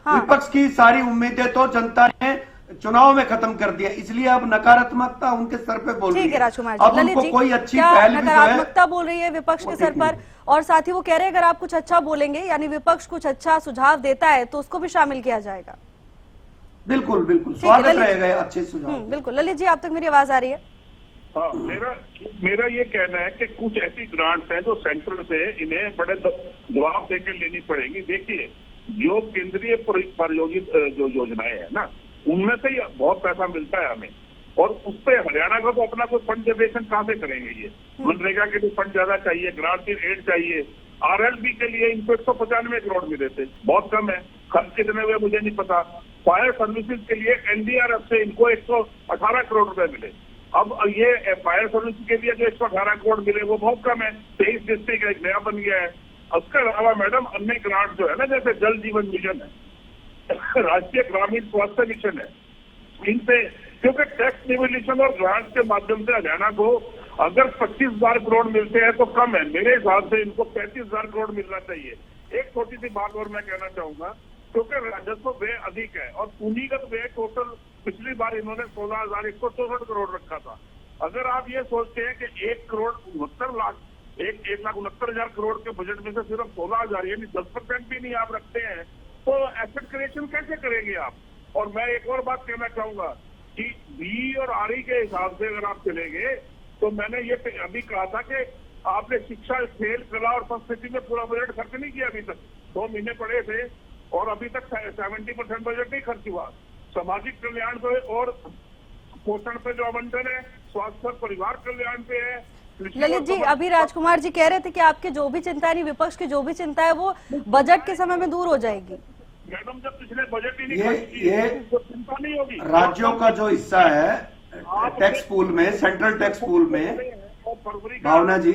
विपक्ष की सारी उम्मीदें तो जनता ने चुनाव में खत्म कर दिया, इसलिए अब नकारात्मकता उनके सर पे बोल रही है। ठीक है राजकुमार अब जी, उनको कोई अच्छी क्या पहल भी नकारात्मकता बोल रही है विपक्ष के सर पर, और साथ ही वो कह रहे हैं अगर आप कुछ अच्छा बोलेंगे, यानी विपक्ष कुछ अच्छा सुझाव देता है तो उसको भी शामिल किया जाएगा। बिल्कुल बिल्कुल स्वागत रहेगा अच्छे सुझाव। बिल्कुल। ललित जी, आप तक मेरी आवाज आ रही है? हाँ, मेरा ये कहना है कि कुछ ऐसी ग्रांट्स हैं जो सेंट्रल से इन्हें बड़े दबाव देकर लेनी पड़ेगी। देखिए, जो केंद्रीय प्रायोजित जो योजनाएं है ना, उनमें से ही बहुत पैसा मिलता है हमें, और उस पर हरियाणा का तो अपना कोई फंड जनरेशन कहाँ से करेंगे। ये मनरेगा के लिए फंड ज्यादा चाहिए, ग्रांट एड चाहिए। RLB के लिए इनको 195 करोड़ मिले थे, बहुत कम है। खर्च कितने हुए मुझे नहीं पता। फायर सर्विसेज के लिए NDRF से इनको 118 करोड़ रुपए मिले। अब ये फायर सर्विस के लिए जो 118 करोड़ मिले वो बहुत कम है। 23 डिस्ट्रिक्ट एक नया बन गया है। उसके अलावा मैडम अन्य ग्रांट जो है ना, जैसे जल जीवन मिशन है, राष्ट्रीय ग्रामीण स्वास्थ्य मिशन है, इनसे क्योंकि टैक्स डिवोल्यूशन और ग्रांट के माध्यम से हरियाणा को अगर 25,000 करोड़ मिलते हैं तो कम है। मेरे हिसाब से इनको 35,000 करोड़ मिलना चाहिए। एक छोटी सी बात और मैं कहना चाहूंगा, क्योंकि राजस्व व्यय अधिक है और पूंजीगत व्यय टोटल पिछली बार इन्होंने 16,164 करोड़ रखा था। अगर आप ये सोचते हैं कि 1,69,000 करोड़ के बजट में से सिर्फ 16,000 यानी 10% भी नहीं आप रखते हैं, तो एसेट क्रिएशन कैसे करेंगे आप। और मैं एक और बात कहना चाहूंगा कि BE और RE के हिसाब से अगर आप चलेंगे, तो मैंने ये अभी कहा था कि आपने शिक्षा, खेल, कला और संस्कृति में पूरा बजट खर्च नहीं किया अभी तक। 2 महीने पड़े थे और अभी तक 70% बजट नहीं खर्च हुआ। सामाजिक कल्याण पे और पोषण पे जो आवंटन है, स्वास्थ्य और परिवार कल्याण पे है। ललित जी, अभी राजकुमार जी कह रहे थे कि आपकी जो भी चिंता है, नहीं विपक्ष की जो भी चिंता है वो बजट के समय में दूर हो जाएगी। मैडम, जब पिछले बजट ही नहीं खर्च किए, ये तो चिंता नहीं होगी। राज्यों का जो हिस्सा है टैक्स पूल में, सेंट्रल टैक्स पूल में, भावना जी,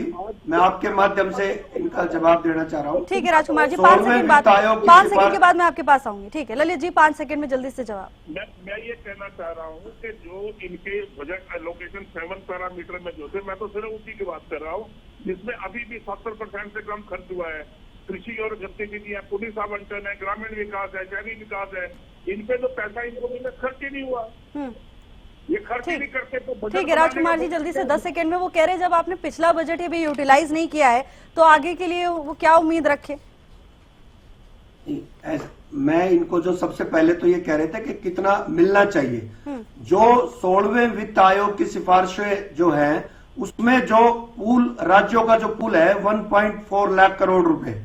मैं आपके माध्यम से इनका जवाब देना चाह रहा हूँ। ठीक है राजकुमार जी, 5 सेकंड बाद, 5 सेकंड के बाद मैं आपके पास आऊंगी। ठीक है ललित जी, 5 सेकंड में जल्दी से जवाब। मैं ये कहना चाह रहा हूँ कि जो इनके बजट एलोकेशन 7 पैरामीटर में जो थे, मैं तो सिर्फ उसी की बात कर रहा हूँ जिसमें अभी भी 70% से कम खर्च हुआ है। कृषि और गतिविधियां, पुलिस आवंटन है, ग्रामीण विकास है, शहरी विकास है, इन पे तो पैसा इनको मिले खर्च ही नहीं हुआ। ये खर्च ही नहीं करते तो बजट। ठीक है राजकुमार जी, जल्दी से 10 सेकंड में। वो कह रहे जब आपने पिछला बजट ही भी यूटिलाइज नहीं किया है तो आगे के लिए वो क्या उम्मीद रखे? मैं इनको जो सबसे पहले तो ये कह रहे थे कि कितना मिलना चाहिए। जो 16वें वित्त आयोग की सिफारिशें जो है उसमें जो पूल, राज्यों का जो पूल है 1.4 लाख करोड़ रुपए,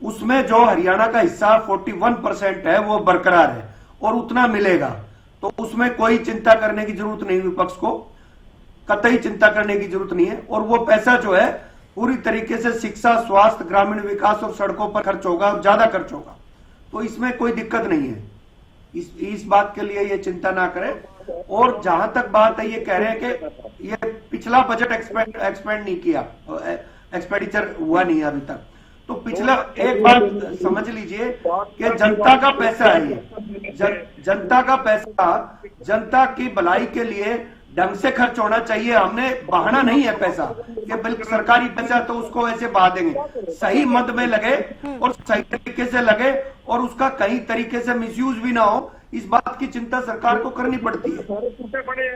उसमें जो हरियाणा का हिस्सा 41% है वो बरकरार है और उतना मिलेगा। तो उसमें कोई चिंता करने की जरूरत नहीं, विपक्ष को कतई चिंता करने की जरूरत नहीं है। और वो पैसा जो है पूरी तरीके से शिक्षा, स्वास्थ्य, ग्रामीण विकास और सड़कों पर खर्च होगा, ज्यादा खर्च होगा। तो इसमें कोई दिक्कत नहीं है, इस बात के लिए ये चिंता ना करें। और जहां तक बात है, ये कह रहे हैं कि ये पिछला बजट एक्सपेंड नहीं किया, एक्सपेंडिचर हुआ नहीं अभी तक। तो पिछला एक बात समझ लीजिए कि जनता का पैसा है ये, जनता का पैसा जनता की भलाई के लिए ढंग से खर्च होना चाहिए। हमने बहाना नहीं है पैसा कि बिल्कुल सरकारी पैसा तो उसको ऐसे बहा देंगे। सही मद में लगे और सही तरीके से लगे और उसका कहीं तरीके से मिसयूज भी ना हो, इस बात की चिंता सरकार को करनी पड़ती है। टूटे पड़े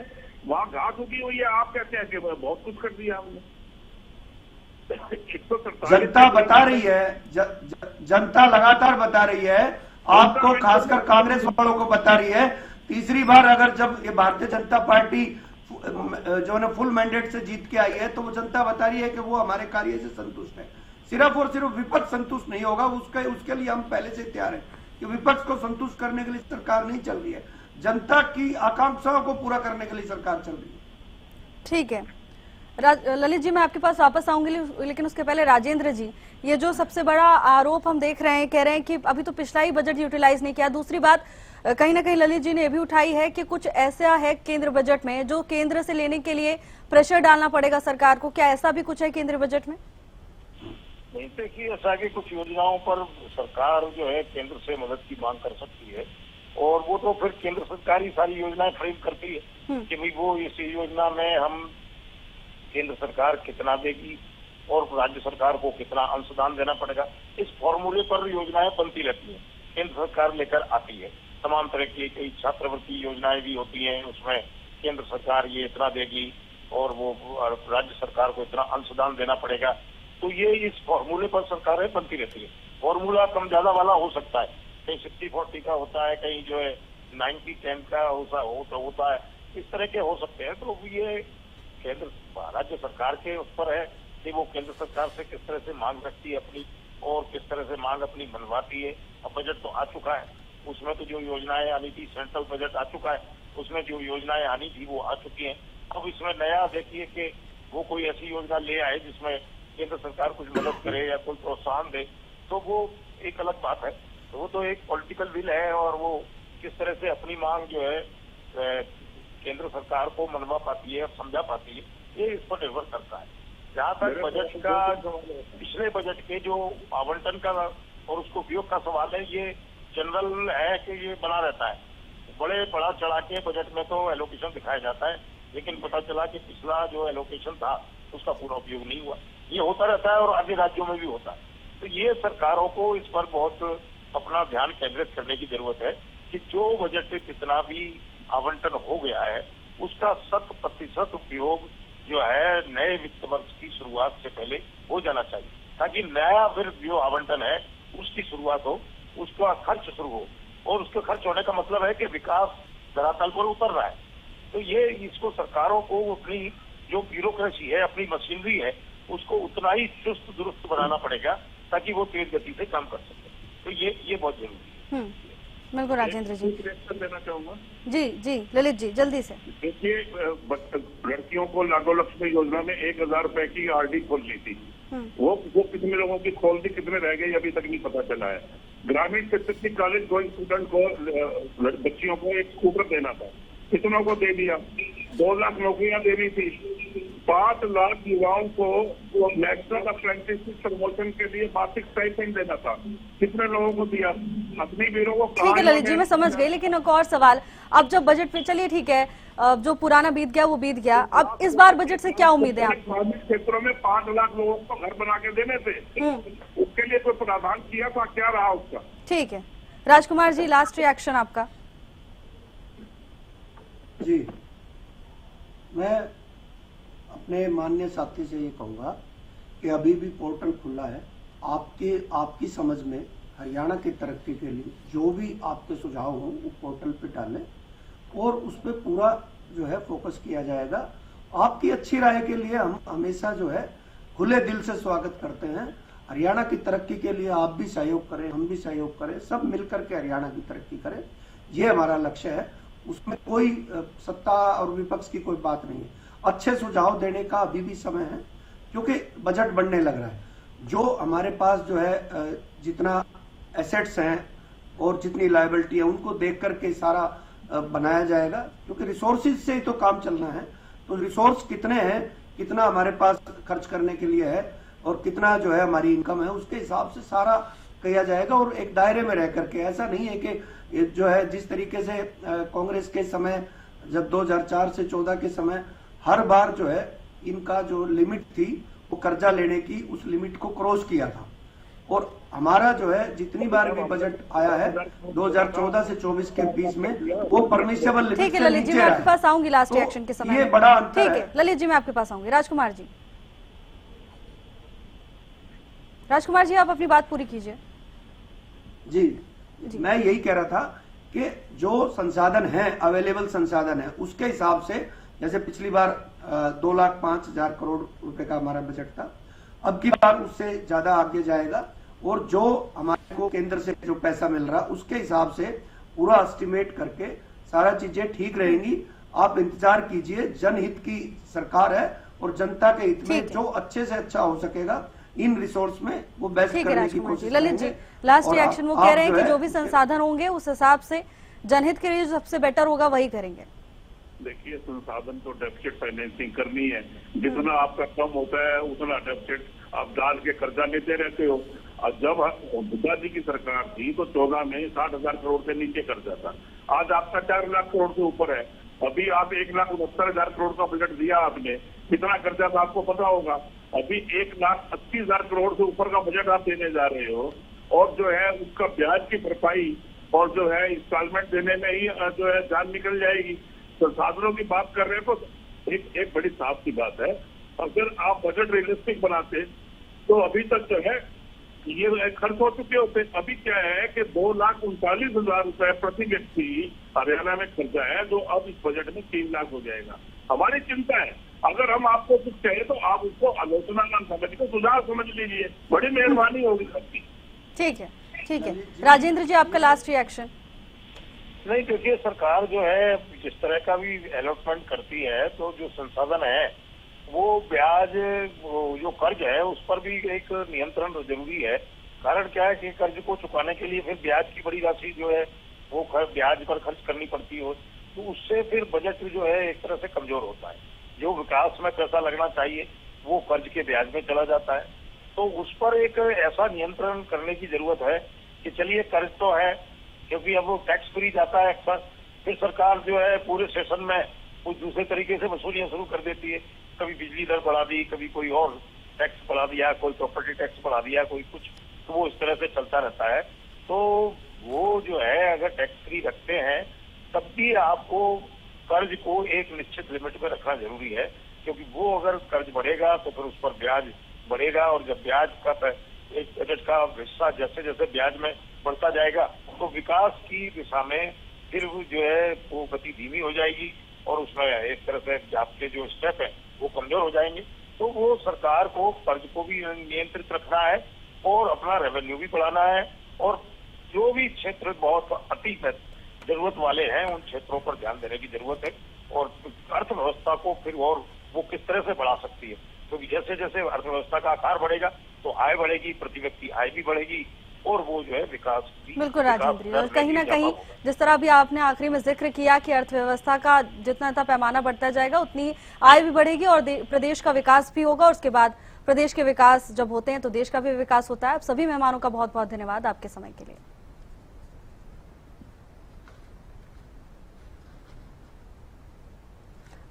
वहाँ घास उगी हुई है, आप कहते हैं कि बहुत कुछ कर दिया हमने। जनता बता रही है, जनता लगातार बता रही है आपको, खासकर कांग्रेस वालों को बता रही है। तीसरी बार अगर जब ये भारतीय जनता पार्टी जो है फुल मैंडेट से जीत के आई है तो वो जनता बता रही है कि वो हमारे कार्य से संतुष्ट है। सिर्फ और सिर्फ विपक्ष संतुष्ट नहीं होगा, उसके लिए हम पहले से तैयार हैं कि विपक्ष को संतुष्ट करने के लिए सरकार नहीं चल रही है, जनता की आकांक्षाओं को पूरा करने के लिए सरकार चल रही है। ठीक है ललित जी, मैं आपके पास वापस आऊंगी, लेकिन उसके पहले राजेंद्र जी, ये जो सबसे बड़ा आरोप हम देख रहे हैं, कह रहे हैं कि अभी तो पिछला ही बजट यूटिलाइज नहीं किया। दूसरी बात कहीं ना कहीं ललित जी ने यह भी उठाई है कि कुछ ऐसा है केंद्र बजट में जो केंद्र से लेने के लिए प्रेशर डालना पड़ेगा सरकार को। क्या ऐसा भी कुछ है केंद्रीय बजट में? नहीं, देखिए ऐसा कि कुछ योजनाओं पर सरकार जो है केंद्र से मदद की मांग कर सकती है और वो तो फिर केंद्र सरकार ही सारी योजनाएं फ्रेम करती है कि भाई वो इस योजना में हम केंद्र सरकार कितना देगी और राज्य सरकार को कितना अंशदान देना पड़ेगा। इस फॉर्मूले पर योजनाएं बनती रहती हैं, केंद्र सरकार लेकर आती है। तमाम तरह की कई छात्रवृत्ति योजनाएं भी होती हैं, उसमें केंद्र सरकार ये इतना देगी और वो राज्य सरकार को इतना अंशदान देना पड़ेगा। तो ये इस फॉर्मूले पर सरकारें बनती रहती है। फॉर्मूला कम ज्यादा वाला हो सकता है, कहीं 60-40 का होता है, कहीं जो है 90-10 का होता है, इस तरह के हो सकते हैं। तो ये केंद्र राज्य सरकार के उस पर है कि वो केंद्र सरकार से किस तरह से मांग रखती है अपनी और किस तरह से मांग अपनी बनवाती है। अब बजट तो आ चुका है, उसमें तो जो योजनाएं आनी थी, सेंट्रल बजट आ चुका है, उसमें जो योजनाएं आनी थी वो आ चुकी हैं। अब इसमें नया देखिए कि वो कोई ऐसी योजना ले आए जिसमें केंद्र सरकार कुछ मदद करे या कोई प्रोत्साहन दे, तो वो एक अलग बात है। तो वो तो एक पॉलिटिकल विल है और वो किस तरह से अपनी मांग जो है केंद्र सरकार को मनवा पाती है, समझा पाती है, ये इस पर निर्भर करता है। जहाँ तक बजट का पिछले बजट के जो आवंटन का और उसको उपयोग का सवाल है, ये जनरल है कि ये बना रहता है। बड़ा चढ़ा के बजट में तो एलोकेशन दिखाया जाता है, लेकिन पता चला कि पिछला जो एलोकेशन था उसका पूरा उपयोग नहीं हुआ। ये होता रहता है और अन्य राज्यों में भी होता है। तो ये सरकारों को इस पर बहुत अपना ध्यान केंद्रित करने की जरूरत है कि जो बजट से कितना भी आवंटन हो गया है उसका 100% उपयोग जो है नए वित्त वर्ष की शुरुआत से पहले हो जाना चाहिए, ताकि नया फिर जो आवंटन है उसकी शुरुआत हो, उसका खर्च शुरू हो। और उसके खर्च होने का मतलब है कि विकास धरातल पर उतर रहा है। तो ये इसको सरकारों को अपनी जो ब्यूरोक्रेसी है, अपनी मशीनरी है, उसको उतना ही चुस्त दुरुस्त बनाना पड़ेगा ताकि वो तेज गति से काम कर सके। तो ये बहुत जरूरी है। बिल्कुल राजेंद्र जी। रिएक्शन देना चाहूंगा। जी जी ललित जी जल्दी से। देखिए, लड़कियों को लाडो लक्ष्मी योजना में 1000 रुपए की आरडी खोल ली थी। वो कितने लोगों की खोल दी, कितने रह गई अभी तक नहीं पता चला है। ग्रामीण क्षेत्र की कॉलेज गोइंग स्टूडेंट को, बच्चियों को एक स्कूटर देना था, कितनों को दे दिया। 2 लाख नौकरियां देनी थी, 5 लाख युवाओं को नेशनल अप्रेंटिसशिप प्रमोशन के लिए मासिक स्टाइपेंड देना था, कितने लोगों को दिया। अग्निवीरों को ठीक है ललित जी, मैं समझ गई, लेकिन एक और सवाल, अब जब बजट पे, चलिए ठीक है, जो पुराना बीत गया वो बीत गया, अब इस बार बजट से क्या उम्मीद है आपको? ग्रामीण क्षेत्रों में 5 लाख लोगों को घर बना के देने थे, उसके लिए कोई प्रावधान किया था, क्या रहा उसका? ठीक है राजकुमार जी, लास्ट रिएक्शन आपका। जी, मैं अपने माननीय साथी से ये कहूंगा कि अभी भी पोर्टल खुला है। आपकी समझ में हरियाणा की तरक्की के लिए जो भी आपके सुझाव हों वो पोर्टल पे डालें और उस पर पूरा जो है फोकस किया जाएगा। आपकी अच्छी राय के लिए हम हमेशा जो है खुले दिल से स्वागत करते हैं। हरियाणा की तरक्की के लिए आप भी सहयोग करें, हम भी सहयोग करें, सब मिलकर के हरियाणा की तरक्की करें, ये हमारा लक्ष्य है। उसमें कोई सत्ता और विपक्ष की कोई बात नहीं है। अच्छे सुझाव देने का अभी भी समय है, क्योंकि बजट बढ़ने लग रहा है। जो हमारे पास जो है जितना एसेट्स हैं और जितनी लायबिलिटी है उनको देख करके सारा बनाया जाएगा, क्योंकि रिसोर्सेज से ही तो काम चलना है। तो रिसोर्स कितने हैं, कितना हमारे पास खर्च करने के लिए है और कितना जो है हमारी इनकम है, उसके हिसाब से सारा किया जाएगा और एक दायरे में रह करके। ऐसा नहीं है कि जो है जिस तरीके से कांग्रेस के समय, जब 2004 से 14 के समय हर बार जो है इनका जो लिमिट थी वो कर्जा लेने की, उस लिमिट को क्रॉस किया था। और हमारा जो है जितनी बार भी बजट आया है 2014 से 24 के बीच में वो परमिशेबल लिमिट ठीक है से ललित जी, नीचे मैं रहा आपके पास आऊंगी लास्ट तो रिएक्शन के समय ये में। बड़ा अंतर ठीक है ललित जी, मैं आपके पास आऊंगी। राजकुमार जी, राजकुमार जी आप अपनी बात पूरी कीजिए। जी, मैं यही कह रहा था कि जो संसाधन है, अवेलेबल संसाधन है, उसके हिसाब से, जैसे पिछली बार 2,05,000 करोड़ रुपए का हमारा बजट था, अब की बार उससे ज्यादा आगे जाएगा और जो हमारे को केंद्र से जो पैसा मिल रहा उसके हिसाब से पूरा एस्टिमेट करके सारा चीजें ठीक रहेंगी। आप इंतजार कीजिए, जनहित की सरकार है और जनता के हित में जो अच्छे से अच्छा हो सकेगा इन रिसोर्स में वो बेस्ट ठीक है करने की राजकुमार जी। कोशिश ललित जी, करेंगे। लास्ट और रिएक्शन, वो आप कह रहे हैं जो कि है जो भी संसाधन होंगे उस हिसाब से जनहित के लिए जो सबसे बेटर होगा वही करेंगे। देखिए, संसाधन तो डेफिसिट फाइनेंसिंग करनी है, जितना आपका कम होता है उतना डेफिसिट आप डाल के कर्जा लेते रहते हो। और जब बुद्धा जी की सरकार थी तो 14 में 60,000 करोड़ से नीचे कर्जा था, आज आपका 4 लाख करोड़ से ऊपर है। अभी आप 1,69,000 करोड़ का बजट दिया आपने, कितना कर्जा था आपको पता होगा। अभी 1,80,000 करोड़ से ऊपर का बजट आप देने जा रहे हो और जो है उसका ब्याज की भरपाई और जो है इंस्टॉलमेंट देने में ही जो है जान निकल जाएगी। संसाधनों की बात कर रहे हैं तो एक बड़ी साफ सी बात है, अगर आप बजट रियलिस्टिक बनाते तो अभी तक जो है ये खर्च हो चुके होते। अभी क्या है कि 2,39,000 रुपए प्रति व्यक्ति हरियाणा में खर्चा है, जो अब इस बजट में 3 लाख हो जाएगा। हमारी चिंता है, अगर हम आपको कुछ कहें तो आप उसको आलोचना न समझ के सुझाव समझ लीजिए, बड़ी मेहरबानी होगी सबकी। ठीक है, ठीक है। राजेंद्र जी, आपका लास्ट रिएक्शन। नहीं, क्योंकि सरकार जो है जिस तरह का भी अलॉटमेंट करती है तो जो संसाधन है वो ब्याज, जो कर्ज है उस पर भी एक नियंत्रण जरूरी है। कारण क्या है कि कर्ज को चुकाने के लिए फिर ब्याज की बड़ी राशि जो है वो ब्याज पर खर्च करनी पड़ती हो, तो उससे फिर बजट जो है एक तरह से कमजोर होता है। जो विकास में पैसा लगना चाहिए वो कर्ज के ब्याज में चला जाता है। तो उस पर एक ऐसा नियंत्रण करने की जरूरत है कि चलिए कर्ज तो है, क्योंकि अब वो टैक्स फ्री जाता है अक्सर, फिर सरकार जो है पूरे सेशन में कुछ दूसरे तरीके से वसूलियां शुरू कर देती है। कभी बिजली दर बढ़ा दी, कभी कोई और टैक्स बढ़ा दिया, कोई प्रॉपर्टी टैक्स बढ़ा दिया, कोई कुछ, तो वो इस तरह से चलता रहता है। तो वो जो है अगर टैक्स फ्री रखते हैं तब भी आपको कर्ज को एक निश्चित लिमिट में रखना जरूरी है, क्योंकि वो अगर कर्ज बढ़ेगा तो फिर उस पर ब्याज बढ़ेगा और जब ब्याज का एक बजट का हिस्सा जैसे जैसे ब्याज में बढ़ता जाएगा तो विकास की दिशा में फिर जो है वो गति धीमी हो जाएगी और उसमें एक तरह से आपके जो स्टेप है वो कमजोर हो जाएंगे। तो वो सरकार को कर्ज को भी नियंत्रित रखना है और अपना रेवेन्यू भी बढ़ाना है और जो भी क्षेत्र बहुत अति जरूरत वाले हैं उन क्षेत्रों पर ध्यान देने की जरूरत है, और अर्थव्यवस्था को फिर और वो किस तरह से बढ़ा सकती है, क्योंकि जैसे जैसे अर्थव्यवस्था का आकार बढ़ेगा तो आय बढ़ेगी, प्रति व्यक्ति आय भी बढ़ेगी, और वो जो है विकास भी, बिल्कुल विकास राजेंद्र, दर और में कहीं भी ना इजाफा कहीं होगा। जिस तरह भी आपने आखिरी में जिक्र किया कि अर्थव्यवस्था का जितना पैमाना बढ़ता जाएगा उतनी आय भी बढ़ेगी और प्रदेश का विकास भी होगा, और उसके बाद प्रदेश के विकास जब होते हैं तो देश का भी विकास होता है। आप सभी मेहमानों का बहुत बहुत धन्यवाद आपके समय के लिए।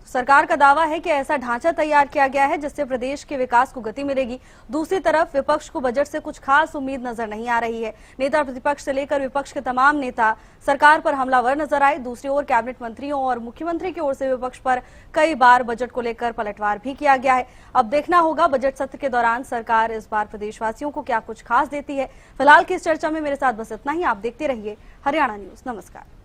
सरकार का दावा है कि ऐसा ढांचा तैयार किया गया है जिससे प्रदेश के विकास को गति मिलेगी। दूसरी तरफ विपक्ष को बजट से कुछ खास उम्मीद नजर नहीं आ रही है। नेता प्रतिपक्ष से लेकर विपक्ष के तमाम नेता सरकार पर हमलावर नजर आए। दूसरी ओर कैबिनेट मंत्रियों और मुख्यमंत्री की ओर से विपक्ष पर कई बार बजट को लेकर पलटवार भी किया गया है। अब देखना होगा बजट सत्र के दौरान सरकार इस बार प्रदेशवासियों को क्या कुछ खास देती है। फिलहाल की इस चर्चा में मेरे साथ बस इतना ही। आप देखते रहिए हरियाणा न्यूज। नमस्कार।